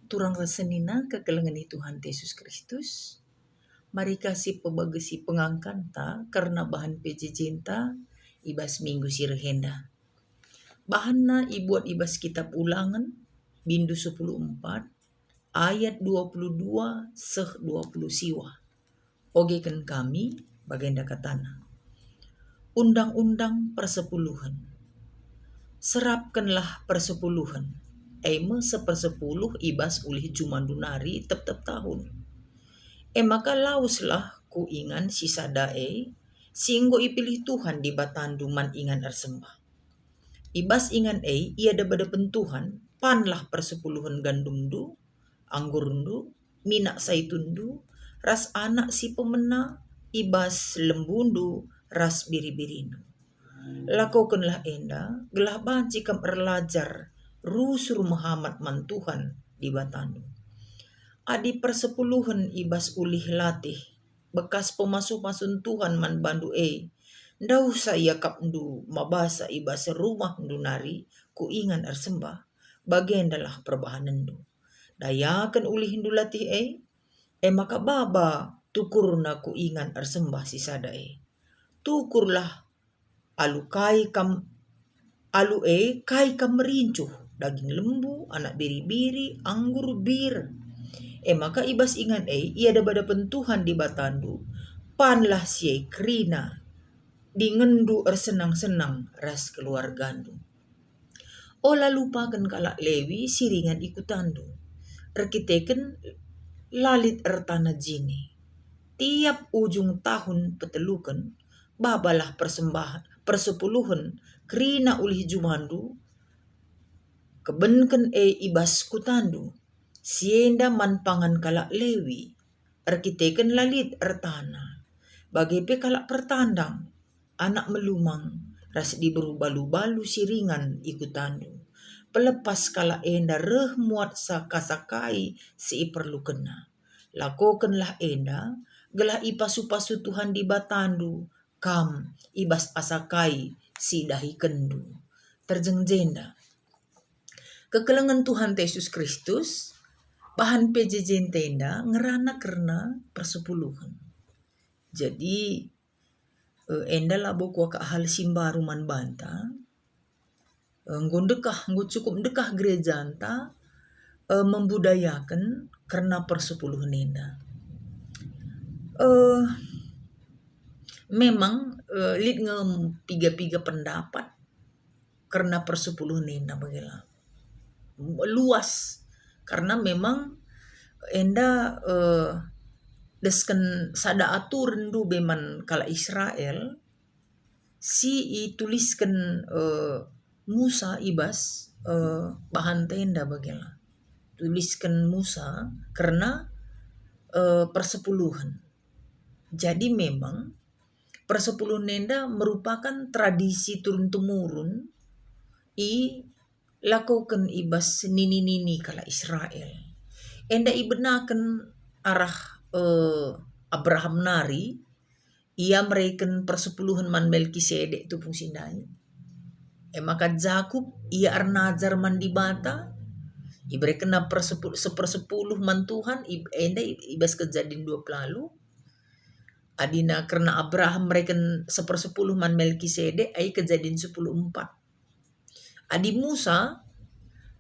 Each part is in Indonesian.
Turang rasenina kekelengan Tuhan Yesus Kristus. Mari kasih pebagesi pengangkanta karena bahan pejecinta ibas minggu sirhenda. Bahanna ibuat ibas kitab Ulangan bindu 14 ayat 22 seh 20 siwa. Ogekan kami bagenda katana. Undang-undang persepuluhan. Serapkanlah persepuluhan. Eme sepersepuluh ibas ulih jumandunari tep-tep tahun. Maka lauslah ku ingan sisa dae, singgo ipilih Tuhan di batandu man ingan ersembah. Ibas ingan ia debada pentuhan, panlah persepuluhan gandumdu, anggurundu, minak saitundu, ras anak si pemena, ibas lembundu, ras biri-birindu. Lakukanlah enda, gelah banci kam erlajar, rusur Muhammad man Tuhan di batandu. Adi persepuluhan ibas ulih latih, bekas pemasuh-masun Tuhan man bandu ndau saya kapndu mabasa ibas rumah nari ku ingan ersembah, bagendalah perbahanendu. Dayakan ulih hindu latih maka baba tukurna ku ingan ersembah si sadae. Tukurlah alu kai kam merincuh daging lembu, anak biri-biri, anggur bir. Maka ibas ingan ia debada pentuhan di batandu, panlah siai krina, dingendu ersenang-senang ras keluargandu. Ola lupakan kalak lewi siringan ikutandu, rekiteken lalit ertana jini. Tiap ujung tahun petelukan, babalah persepuluhan krina ulih jumandu, kebenken ibas kutandu, sienda manpangan kalak lewi, arkiteken lalit ertana, bagepe kalak pertandang, anak melumang, ras diberu-balu-balu siringan ikutandu, pelepas kalak enda reh muat sakasakai si perlu kena. Lakokenlah enda, gelah ipasu-pasu Tuhan di batandu, kam ibas asakai si dahi kendu. Terjengjenda. Kekelengan Tuhan Yesus Kristus, bahan pejejen tenda ngerana karena persepuluhan. Jadi enda labo kuaka hal simbaru man banta, nggo cukup dekah gereja anta membudayakan karena persepuluhan enda. Memang lit ngem piga-piga pendapat karena persepuluhan enda bagela luas, karena memang enda desken sada aturan du beman kala Israel si ituliskan Musa ibas bahan tenda bagela tuliskan Musa karena persepuluhan. Jadi memang persepuluhan enda merupakan tradisi turun-temurun lakukan ibas nini-nini kala Israel. Enda ibenakan arah Abraham nari, ia mereken persepuluhan man Melkisedek tu fungsi dai. Maka Jakub ia arnajar man di bata, ibreken na sepersepuluh man Tuhan, enda ibas kejadian 20 lalu. Adina karena Abraham mereken sepersepuluh man Melkisedek, ai kejadian 10:4. Adi Musa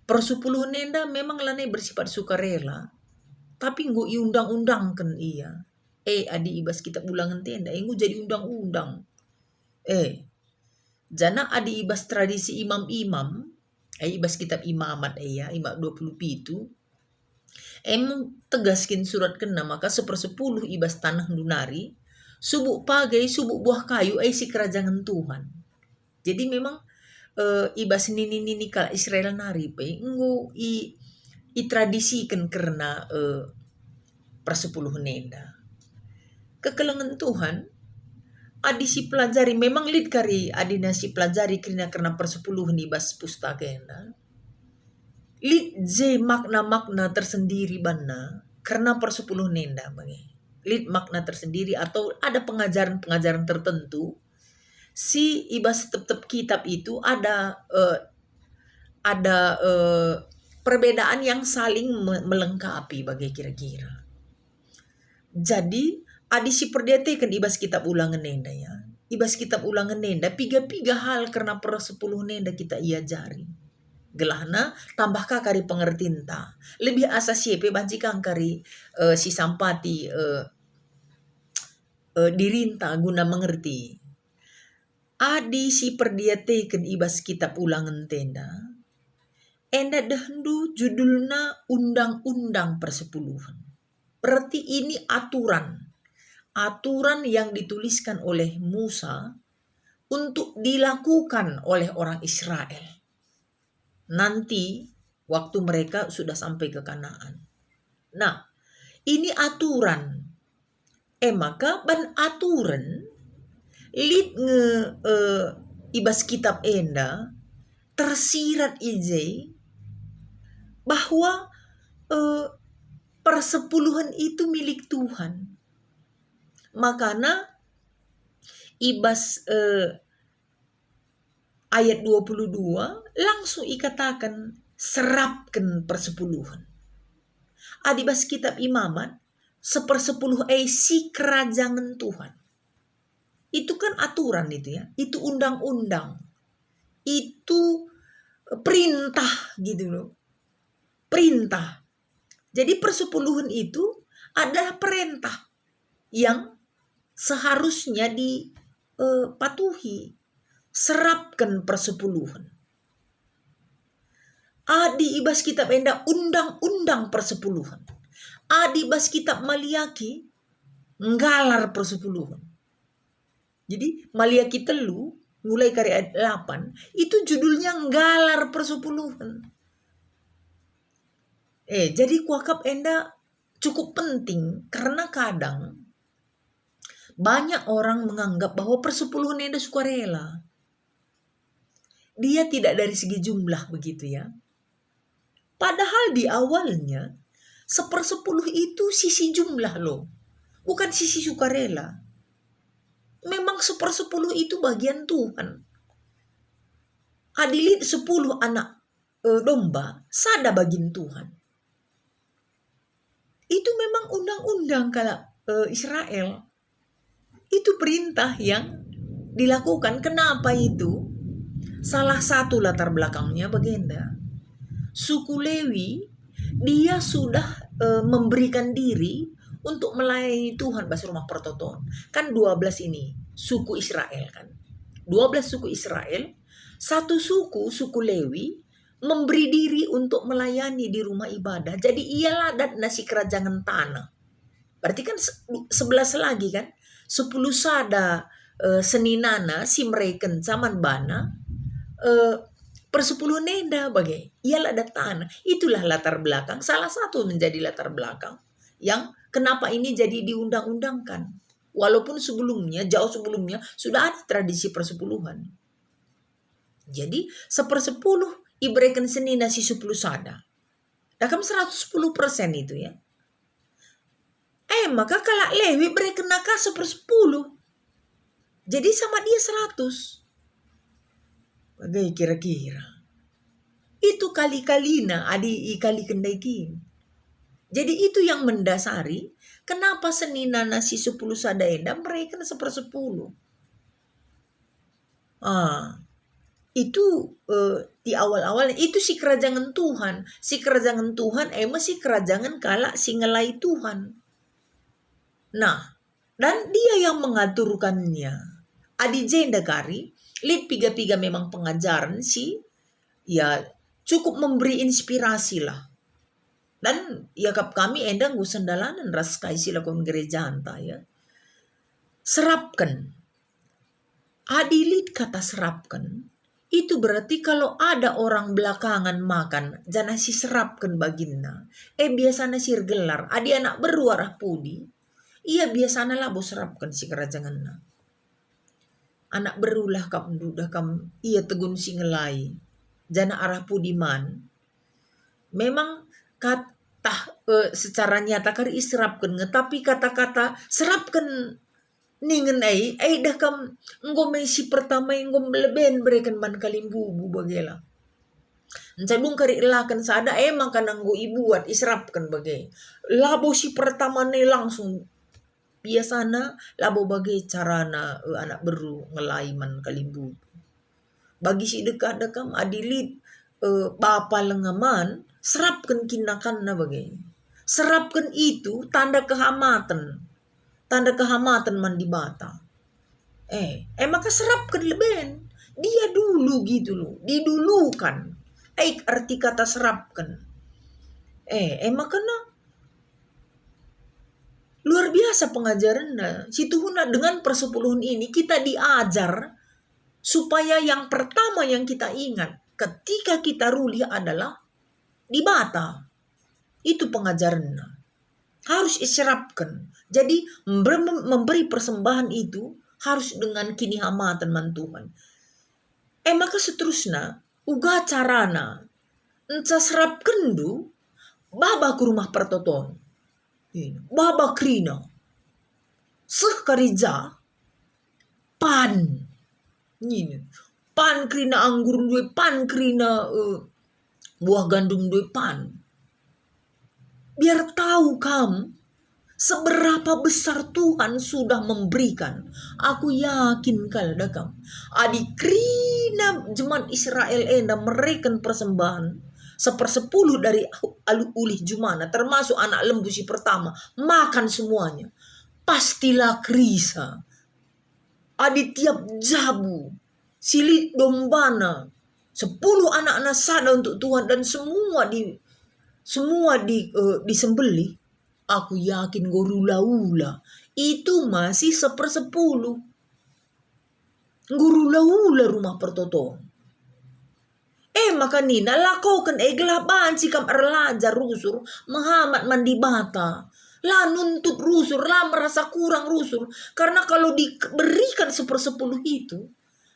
persepuluhan enda memang lanai bersifat sukarela, tapi nggo iundang-undangkan ia. Adi ibas kitab Ulangan tenda, nggo jadi undang-undang. Jana adi ibas tradisi imam-imam, ibas kitab imamat imak 20 pitu. Tegaskin surat kena maka sepersepuluh ibas tanah dunari, subuk pagai, subuk buah kayu, si kerajaan Tuhan. Jadi memang ibas nini-nini kala Israel nari nggo tradisikan karena persepuluhan enda. Kekelengan Tuhan adi si pelajari memang lid kari adina si pelajari karena persepuluhan ibas pustaka enda. Lid je makna-makna tersendiri bana karena persepuluhan enda bagi. Lid makna tersendiri atau ada pengajaran-pengajaran tertentu. Si ibas tetap kitab itu ada perbedaan yang saling melengkapi bagai kira-kira. Jadi adi si perdete kan ibas kitab ulangan nenda ya. Ibas kitab ulangan nenda piga-piga hal karena per 10 nenda kita ia jari. Gelahna tambahkah kari pengertian ta. Lebih asa siepe bancikan kari si sampati dirinta guna mengerti. Adi si perdiatekan ibas kitab ulangan tenda. Enda dehendu judulna undang-undang persepuluhan. Berarti ini aturan. Aturan yang dituliskan oleh Musa untuk dilakukan oleh orang Israel. Nanti waktu mereka sudah sampai ke Kanaan. Nah, ini aturan. Maka ban aturan lid ibas kitab enda tersirat ije bahwa persepuluhan itu milik Tuhan. Makanya ibas ayat 22 langsung ikatakan serapkan persepuluhan. Adibas kitab imamat 1/10 si kerajaan Tuhan. Itu kan aturan itu ya. Itu undang-undang. Itu perintah gitu loh. Perintah. Jadi persepuluhan itu adalah perintah yang seharusnya dipatuhi. Serapkan persepuluhan. Adi ibas kitab enda undang-undang persepuluhan. Adi ibas kitab Maliaki nggalar persepuluhan. Jadi Maliaki telu mulai dari ayat 8 itu judulnya nggalar persepuluhan. Jadi kuakap enda cukup penting karena kadang banyak orang menganggap bahwa persepuluhan enda sukarela. Dia tidak dari segi jumlah begitu ya. Padahal di awalnya 1/10 itu sisi jumlah loh. Bukan sisi sukarela. Memang 1/10 itu bagian Tuhan. Adilit 10 anak domba sada bagian Tuhan. Itu memang undang-undang kalau Israel. Itu perintah yang dilakukan. Kenapa itu? Salah satu latar belakangnya begenda. Suku Lewi dia sudah memberikan diri untuk melayani Tuhan bahasa rumah pertoton. Kan 12 ini suku Israel kan. 12 suku Israel, satu suku Lewi memberi diri untuk melayani di rumah ibadah. Jadi ialah dan nasi kerajaan tanah. Berarti kan 11 lagi kan. 10 sada seninana si mereka zaman bana persepuluh nenda bagai ialah ada tanah. Itulah latar belakang, salah satu menjadi latar belakang yang kenapa ini jadi diundang-undangkan. Walaupun sebelumnya, jauh sebelumnya sudah ada tradisi persepuluhan. Jadi 1/10 ibrekan senina si 10 sada. Dakam 110% itu ya. Maka kalau Lewi berikan naka 1/10. Jadi sama dia 100. Bagai kira-kira. Itu kali-kalina adi kali kendaikin. Jadi itu yang mendasari kenapa senina nasi 10 sadaenda mereka 1/10. Itu di awal-awal itu si kerajaan Tuhan. Si kerajaan Tuhan si kerajaan kala si ngelai Tuhan. Nah, dan dia yang mengaturkannya. Adi jenda kari lid piga-piga memang pengajaran sih ya cukup memberi inspirasi lah. Dan ya kami endang gusandalanan ras kaisi lakon gereja anta ya. Serapkan. Adilid kata serapkan. Itu berarti kalau ada orang belakangan makan jangan si serapkan baginda. Biasanya sir gelar. Adi anak beruarah pudi. Iya biasanya lah bos serapkan si kerajaan. Anak berulah kam dudah kam iya tegun singelai jana arah pudiman memang kata secara nyata kari serapkan tapi kata-kata serapkan ningen dah kam ngomesi pertama ngom leben berikan man kalimbubu bagela Encadung kari elakan sada emang kanang go ibuat israpkan bagai. Labo si pertama ne langsung biasana labo bagai carana anak beru ngelaiman kalimbu. Bagi si dekat-dekam adilit bapa lengaman serapkan kinakan na bagai. Serapkan itu tanda kehamatan. Tanda kehamatan mandi bata. Maka serapkan leben. Dia dulu gitu loh. Didulukan. Arti kata serapkan. Maka na luar biasa pengajarannya. Si Tuhuna dengan persepuluhan ini kita diajar supaya yang pertama yang kita ingat ketika kita ruli adalah di bata. Itu pengajarannya. Harus iserapkan. Jadi memberi persembahan itu harus dengan kini hamatan man Tuhan. Maka seterusnya uga carana enca serapkan du baba ke rumah pertoton. Baba krina. Seh karija pan. Ini. Pan krina anggur duwe pan krina buah gandum duwe pan. Biar tahu kamu seberapa besar Tuhan sudah memberikan. Aku yakin kalda kamu. Adi krina jemaat Israel enda mereken persembahan 1/10 dari ulih jumana. Termasuk anak lembu si pertama. Makan semuanya. Pastilah krisa. Adi tiap jabu. Silit dombana. 10 anak-anak sada untuk Tuhan. Dan semua disembelih. Aku yakin gurula-ula itu masih 1/10. Gurula-ula rumah pertoton. Maka nina lakukan gelaban sikam erlajar rusur Muhammad mandi bata. Lah nuntut rusur, lah merasa kurang rusur. Karena kalau diberikan 1/10 itu,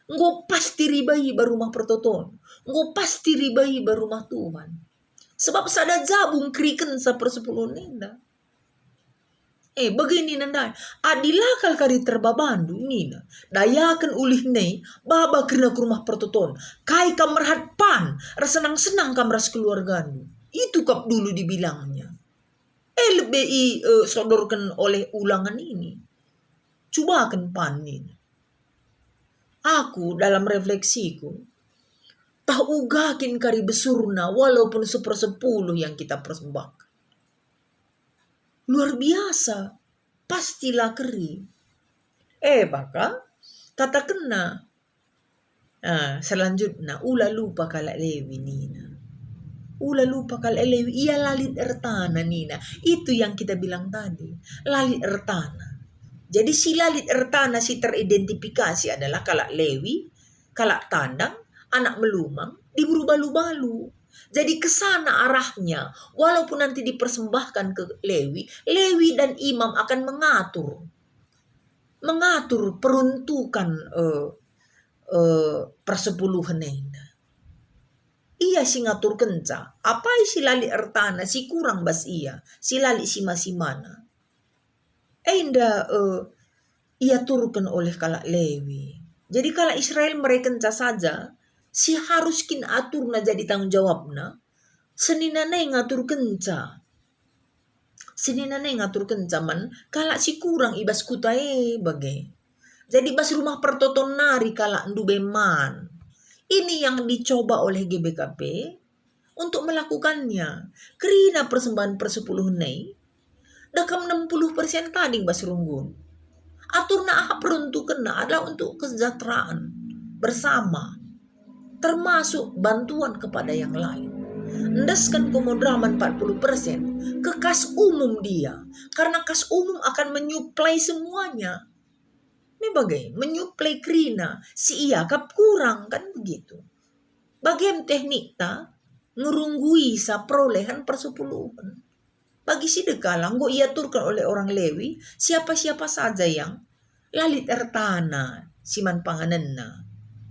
engkau pasti riba-riba rumah pertoton. Engkau pasti riba-riba rumah Tuhan. Sebab sada jabung kriken 1/10 nina. Begini nanda. Adilakal kari terbabandu nina. Dayakan ulih nei. Baba kena ke rumah pertoton. Kai kamerhat pan. Senang-senang kamras keluarganu. Itu kap dulu dibilangnya. LBI sodorkan oleh ulangan ini. Cobakan pan nina. Aku dalam refleksiku. Tahu gakin kari besurna. Walaupun 1/10 yang kita persembahkan. Luar biasa. Pastilah keri. Baka kata kena. Selanjutnya. Ula lupa kalak lewi nina. Ula lupa kalak lewi. Ia lalit ertana nina. Itu yang kita bilang tadi. Lalit ertana. Jadi si lalit ertana si teridentifikasi adalah kalak lewi. Kalak tandang. Anak melumang. Diburu balu-balu. Jadi kesana arahnya, walaupun nanti dipersembahkan ke Lewi, Lewi dan imam akan mengatur peruntukan persepuluhan ini. Iya si ngatur kenca, apa si lali ertana si kurang bas iya, si lali si masih mana. Ia turunkan oleh kalak Lewi. Jadi kalak Israel mereka kenca saja. Si harus kin atur na jadi tanggung jawab na. Senina na ngatur kenca. Senina na ngatur kenca man. Kalak si kurang ibas kutae bagai. Jadi bas rumah pertoton nari kalak ndubeman. Ini yang dicoba oleh GBKP untuk melakukannya. Kerina persembahan persepuluh nei. Dakam 60% tadi bas runggun. Atur na aha peruntukan na adalah untuk kesejahteraan bersama. Termasuk bantuan kepada yang lain. Endaskan komodraman 40% ke kas umum dia. Karena kas umum akan menyuplai semuanya. Ini bagai menyuplai krina. Si iya kap kurang kan begitu. Bagian teknik ta ngerunggui sa perolehan persepuluhan. Bagi si dekalang go ia turkan oleh orang Lewi. Siapa-siapa saja yang lalit ertana siman panganenna.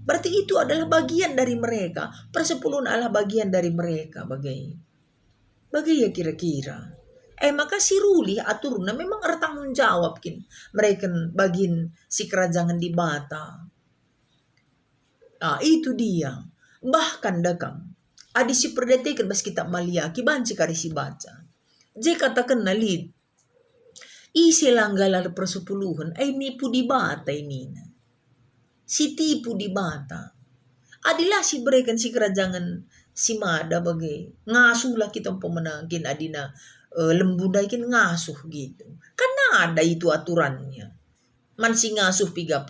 Berarti itu adalah bagian dari mereka. Persepuluhan adalah bagian dari mereka. Bagai ya kira-kira. Maka si Ruli aturna memang bertanggung jawab. Mereka bagian si kerajaan di Bata. Itu dia. Bahkan dakam. Adi si perdetekan bas kita maliaki banci kari si baca. Je katakan nalid. Isi langgalar persepuluhan ay nipu di bata ini. Si tipu di bata. Adilah si berikan si kerajaan si mada bagai ngasuh lah kita pemenangkin adina lembudaikin ngasuh gitu. Karena ada itu aturannya. Man si ngasuh 3%,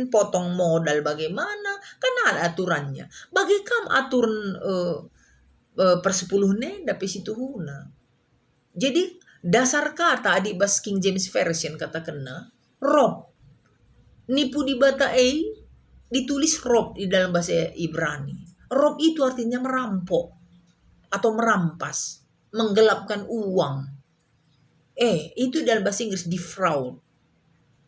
potong modal bagaimana, karena ada aturannya. Bagi kam aturan persepuluh dapat situ huna. Jadi dasar kata di bas King James Version kata kena rob. Nipu di bata ditulis rob di dalam bahasa Ibrani. Rob itu artinya merampok atau merampas, menggelapkan uang. Itu dalam bahasa Inggris defraud.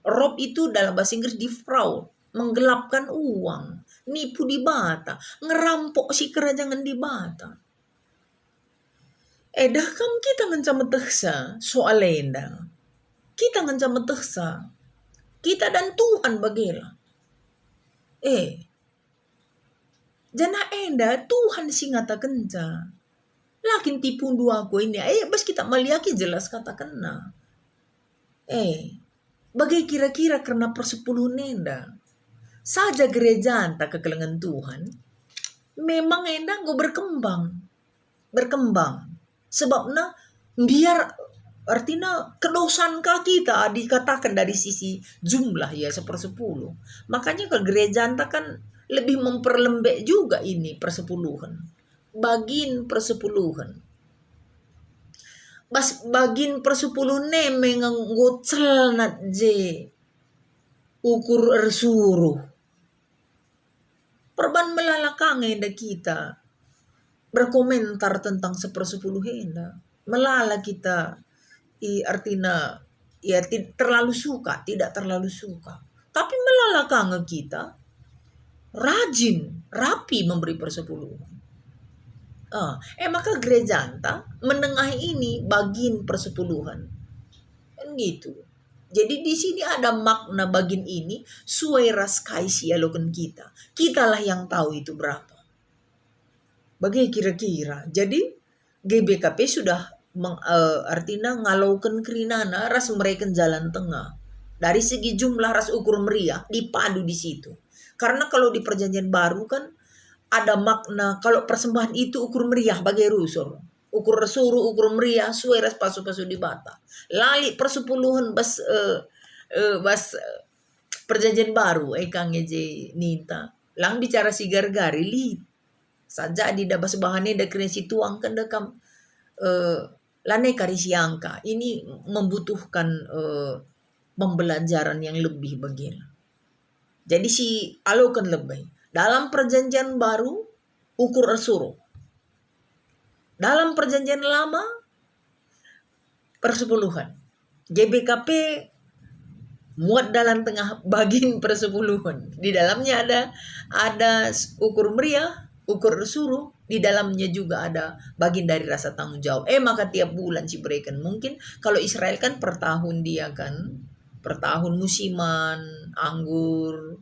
Rob itu dalam bahasa Inggris defraud, menggelapkan uang, nipu di bata, ngerampok si kerajaan di bata. Dah kam kita ngencam teksa soal lenda. Kita ngencam teksa. Kita dan Tuhan bagela. Jana enda Tuhan sing ngata kenca. Lakin tipu dua aku ini. Bas kita meliaki jelas kata kena. Bagai kira-kira karena persepuluh nenda. Saja gereja anta kekelengan Tuhan. Memang enda go berkembang. Sebabnya biar artinya kedosan kita dikatakan dari sisi jumlah ya 1/10. Makanya ke gereja anta kan lebih memperlembek juga ini persepuluhan. Bagin persepuluhan. Bas bagin persepuluh menganggutsel nat je ukur ersuruh. Perban melalakang enda kita berkomentar tentang 1/10 henda. Melala kita artinya ya terlalu suka, tidak terlalu suka. Tapi melalakang kita rajin, rapi memberi persepuluhan. Maka gereja anta menengahi ini bagin persepuluhan. Kan gitu. Jadi di sini ada makna bagin ini sueras kaisi alokan kita. Kitalah yang tahu itu berapa. Bagi kira-kira. Jadi GBKP sudah artinya ngalaukan kerinana ras mereka jalan tengah. Dari segi jumlah ras ukur meriah dipadu di situ. Karena kalau di perjanjian baru kan ada makna kalau persembahan itu ukur meriah bagi rusur. Ukur resuru, ukur meriah, sueras pasu-pasu di bata. Lali persepuluhan bas perjanjian baru Kang Eje Nita. Lang bicara si gargari li. Saja di dabas bahannya da kresi tuang kan dekam lane karisi angka. Ini membutuhkan pembelajaran yang lebih bagian. Jadi si alokan lebih. Dalam perjanjian baru ukur resuru. Dalam perjanjian lama persepuluhan. GBKP muat dalam tengah bagin persepuluhan. Di dalamnya ada ukur meriah, ukur resuru. Di dalamnya juga ada bagian dari rasa tanggung jawab. Maka tiap bulan si berikan. Mungkin kalau Israel kan per tahun dia kan. Per tahun musiman, anggur,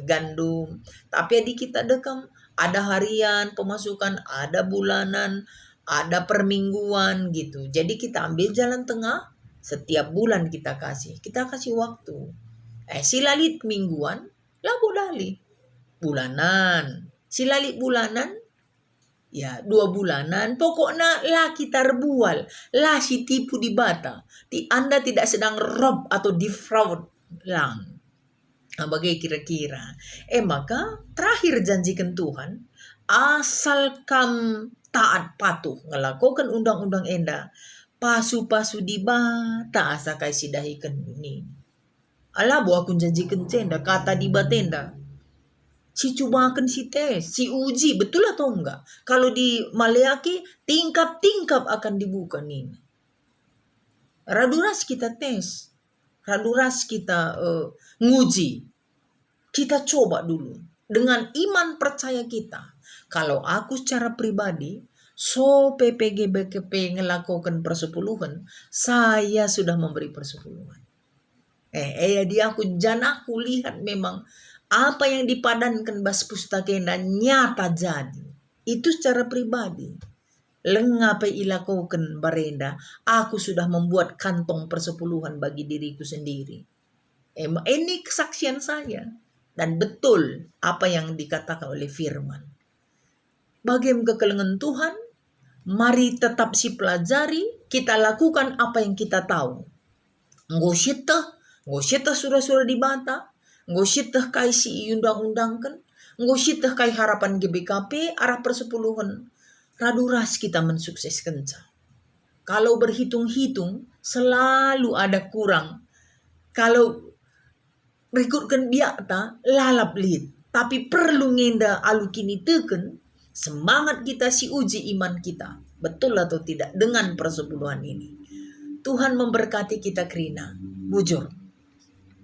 gandum. Tapi di kita dekam ada harian pemasukan, ada bulanan, ada permingguan gitu. Jadi kita ambil jalan tengah, setiap bulan kita kasih waktu. Silalit mingguan, labu dali bulanan. Silalit bulanan, ya 2 bulanan. Pokoknya lah kita rebual, lah si tipu di bata. Anda tidak sedang rob atau defraud lang. Bagai kira-kira. Maka terakhir janjikan Tuhan, asal kam taat patuh ngelakukan undang-undang enda, pasu-pasu di bata asa kai sidahikan ini. Ala bu aku janjikan tenda kata di batenda. Si cobakan si tes, si uji betul atau enggak. Kalau di Maleaki tingkap-tingkap akan dibuka nih. Raduras kita tes, raduras kita nguji. Kita coba dulu dengan iman percaya kita. Kalau aku secara pribadi, PPGBKP ngelakukan persepuluhan, saya sudah memberi persepuluhan. Dia aku lihat memang apa yang dipadankan bas pustaka nyata jadi. Itu secara pribadi. Lengapai ilakukan barenda, aku sudah membuat kantong persepuluhan bagi diriku sendiri. Ini kesaksian saya. Dan betul apa yang dikatakan oleh firman. Bagaimana kekelengan Tuhan, mari tetap si pelajari, kita lakukan apa yang kita tahu. Ngosita surah-surah di bata, ngosita kai si undang-undangkan, ngosita kai harapan GBKP, arah persepuluhan. Raduras kita mensukseskan. Kalau berhitung-hitung, selalu ada kurang. Kalau rekrutkan biakta, lalap lid. Tapi perlu ngenda alu kini teken, semangat kita si uji iman kita. Betul atau tidak dengan persepuluhan ini. Tuhan memberkati kita kerina. Bujur.